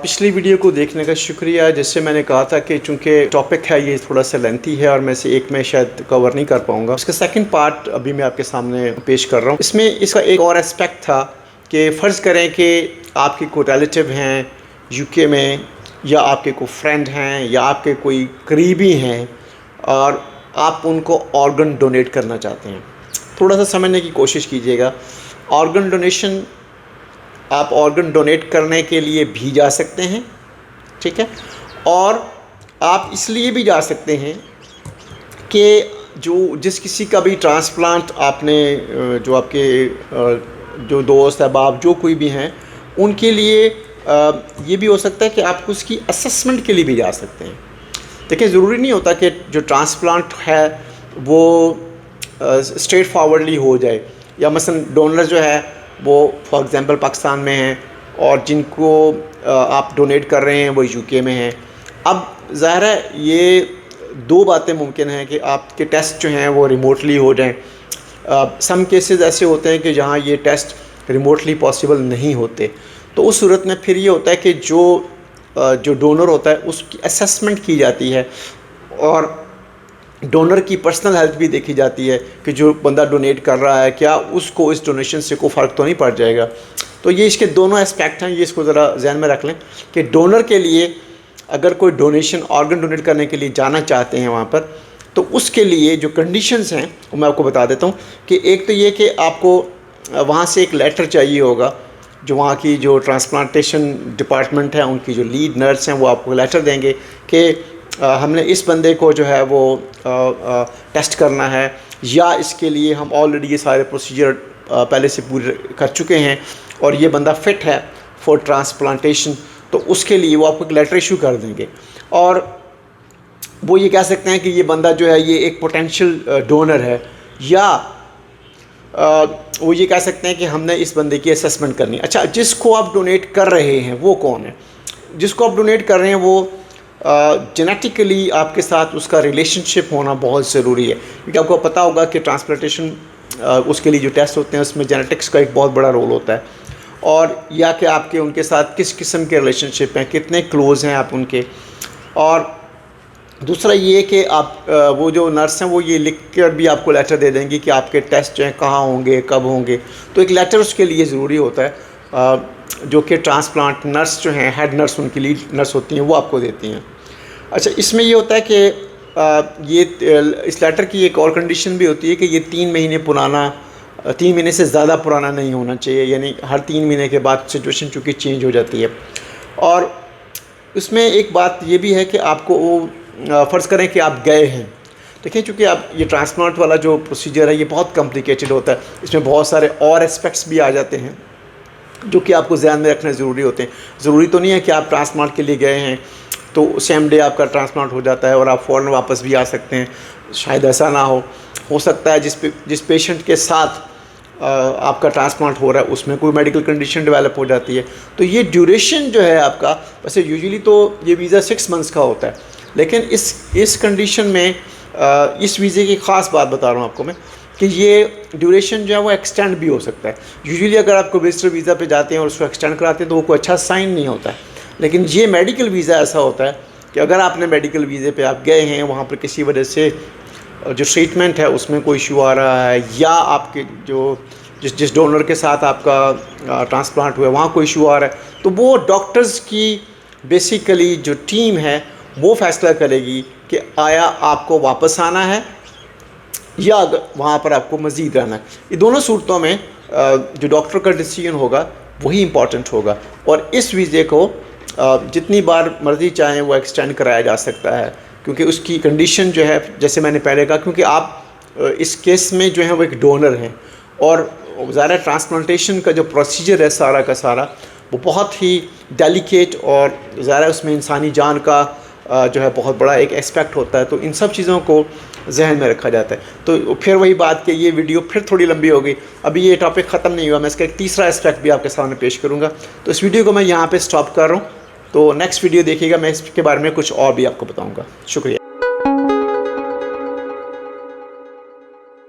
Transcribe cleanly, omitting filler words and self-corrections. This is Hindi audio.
पिछली वीडियो को देखने का शुक्रिया। जैसे मैंने कहा था कि चूँकि टॉपिक है ये थोड़ा सा लेंथी है और मैं से एक में शायद कवर नहीं कर पाऊँगा। इसका सेकंड पार्ट अभी मैं आपके सामने पेश कर रहा हूँ। इसमें इसका एक और एस्पेक्ट था कि फ़र्ज़ करें कि आपके कोई रिलेटिव हैं यूके में, या आपके कोई फ्रेंड हैं, या आपके कोई करीबी हैं और आप उनको ऑर्गन डोनेट करना चाहते हैं। थोड़ा सा समझने की कोशिश कीजिएगा। ऑर्गन डोनेशन, आप ऑर्गन डोनेट करने के लिए भी जा सकते हैं, ठीक है, और आप इसलिए भी जा सकते हैं कि जिस किसी का भी ट्रांसप्लांट आपने जो आपके जो दोस्त अहबाब जो कोई भी हैं उनके लिए ये भी हो सकता है कि आप उसकी असेसमेंट के लिए भी जा सकते हैं। देखिए, ज़रूरी नहीं होता कि जो ट्रांसप्लांट है वो स्ट्रेट फॉरवर्डली हो जाए, या मसलन डोनर जो है वो फॉर एग्ज़ाम्पल पाकिस्तान में हैं और जिनको आप डोनेट कर रहे हैं वो यूके में हैं। अब ज़ाहिर है ये दो बातें मुमकिन हैं कि आपके टेस्ट जो हैं वो रिमोटली हो जाएं। सम केसेस ऐसे होते हैं कि जहाँ ये टेस्ट रिमोटली पॉसिबल नहीं होते, तो उस सूरत में फिर ये होता है कि जो डोनर होता है उसकी असेसमेंट की जाती है और डोनर की पर्सनल हेल्थ भी देखी जाती है कि जो बंदा डोनेट कर रहा है क्या उसको इस डोनेशन से कोई फ़र्क तो नहीं पड़ जाएगा। तो ये इसके दोनों एस्पेक्ट हैं, ये इसको ज़रा ज़हन में रख लें कि डोनर के लिए अगर कोई डोनेशन ऑर्गन डोनेट करने के लिए जाना चाहते हैं वहाँ पर, तो उसके लिए जो कंडीशंस हैं वो मैं आपको बता देता हूँ कि एक तो ये कि आपको वहाँ से एक लेटर चाहिए होगा। जो वहाँ की जो ट्रांसप्लांटेशन डिपार्टमेंट है उनकी जो लीड नर्स हैं वो आपको लेटर देंगे कि हमने इस बंदे को जो है वो टेस्ट करना है, या इसके लिए हम ऑलरेडी ये सारे प्रोसीजर पहले से पूरे कर चुके हैं और ये बंदा फ़िट है फॉर ट्रांसप्लांटेशन, तो उसके लिए वो आपको एक लेटर इशू कर देंगे। और वो ये कह सकते हैं कि ये बंदा जो है ये एक पोटेंशियल डोनर है, या वो ये कह सकते हैं कि हमने इस बंदे की असेसमेंट करनी है। अच्छा, जिसको आप डोनेट कर रहे हैं वो कौन है? जिसको आप डोनेट कर रहे हैं वो जेनेटिकली आपके साथ उसका रिलेशनशिप होना बहुत ज़रूरी है, क्योंकि आपको पता होगा कि ट्रांसप्लांटेशन उसके लिए जो टेस्ट होते हैं उसमें जेनेटिक्स का एक बहुत बड़ा रोल होता है, और या कि आपके उनके साथ किस किस्म के रिलेशनशिप हैं, कितने क्लोज़ हैं आप उनके। और दूसरा ये कि आप वो जो नर्स हैं वो ये लिख कर भी आपको लेटर दे देंगी कि आपके टेस्ट जो हैं कहाँ होंगे, कब होंगे। तो एक लेटर उसके लिए ज़रूरी होता है जो कि ट्रांसप्लांट नर्स जो हैं, हेड नर्स, उनकी लीड नर्स होती हैं, वो आपको देती हैं। अच्छा, इसमें ये होता है कि इस लेटर की एक और कंडीशन भी होती है कि ये 3 महीने पुराना, 3 महीने से ज़्यादा पुराना नहीं होना चाहिए, यानी हर 3 महीने के बाद सिचुएशन चूँकि चेंज हो जाती है। और उसमें एक बात ये भी है कि आपको वो फ़र्ज़ करें कि आप गए हैं, देखिए चूँकि आप ये ट्रांसप्लांट वाला जो प्रोसीजर है ये बहुत कॉम्प्लिकेटेड होता है, इसमें बहुत सारे और एस्पेक्ट्स भी आ जाते हैं जो कि आपको ध्यान में रखना ज़रूरी होते हैं। ज़रूरी तो नहीं है कि आप ट्रांसप्लांट के लिए गए हैं तो सेम डे आपका ट्रांसप्लांट हो जाता है और आप फ़ौरन वापस भी आ सकते हैं। शायद ऐसा ना हो सकता है जिस पेशेंट के साथ आपका ट्रांसप्लांट हो रहा है उसमें कोई मेडिकल कंडीशन डेवलप हो जाती है। तो ये ड्यूरेशन जो है आपका, वैसे यूजुअली तो ये वीज़ा 6 मंथ्स का होता है, लेकिन इस कंडीशन में इस वीज़े की ख़ास बात बता रहा हूँ आपको मैं कि ये ड्यूरेशन जो है वो एक्सटेंड भी हो सकता है। यूजुअली अगर आपको विजिटर वीज़ा पे जाते हैं और उसको एक्सटेंड कराते हैं तो वो कोई अच्छा साइन नहीं होता है, लेकिन ये मेडिकल वीज़ा ऐसा होता है कि अगर आपने मेडिकल वीज़े पे आप गए हैं, वहाँ पर किसी वजह से जो ट्रीटमेंट है उसमें कोई इशू आ रहा है, या आपके जिस डोनर के साथ आपका ट्रांसप्लांट हुआ है वहाँ कोई इशू आ रहा है, तो वो डॉक्टर्स की बेसिकली जो टीम है वो फैसला करेगी कि आया आपको वापस आना है या वहाँ पर आपको मज़ीद रहना है। ये दोनों सूरतों में जो डॉक्टर का डिसीजन होगा वही इम्पॉर्टेंट होगा, और इस वीज़े को जितनी बार मर्ज़ी चाहें वो एक्सटेंड कराया जा सकता है, क्योंकि उसकी कंडीशन जो है जैसे मैंने पहले कहा, क्योंकि आप इस केस में जो है वो एक डोनर हैं और ज़्यादा ट्रांसप्लांटेशन का जो प्रोसीजर है सारा का सारा वो बहुत ही डेलिकेट और ज़्यादा उसमें इंसानी जान का जो है बहुत बड़ा एक एस्पेक्ट होता है। तो इन सब चीज़ों को जहन में रखा जाता है। तो फिर वही बात कि ये वीडियो फिर थोड़ी लंबी हो गई, अभी ये टॉपिक ख़त्म नहीं हुआ, मैं इसका एक तीसरा एस्पेक्ट भी आपके सामने पेश करूँगा। तो इस वीडियो को मैं यहाँ पे स्टॉप कर रहा हूँ, तो नेक्स्ट वीडियो देखिएगा, मैं इसके बारे में कुछ और भी आपको बताऊँगा। शुक्रिया।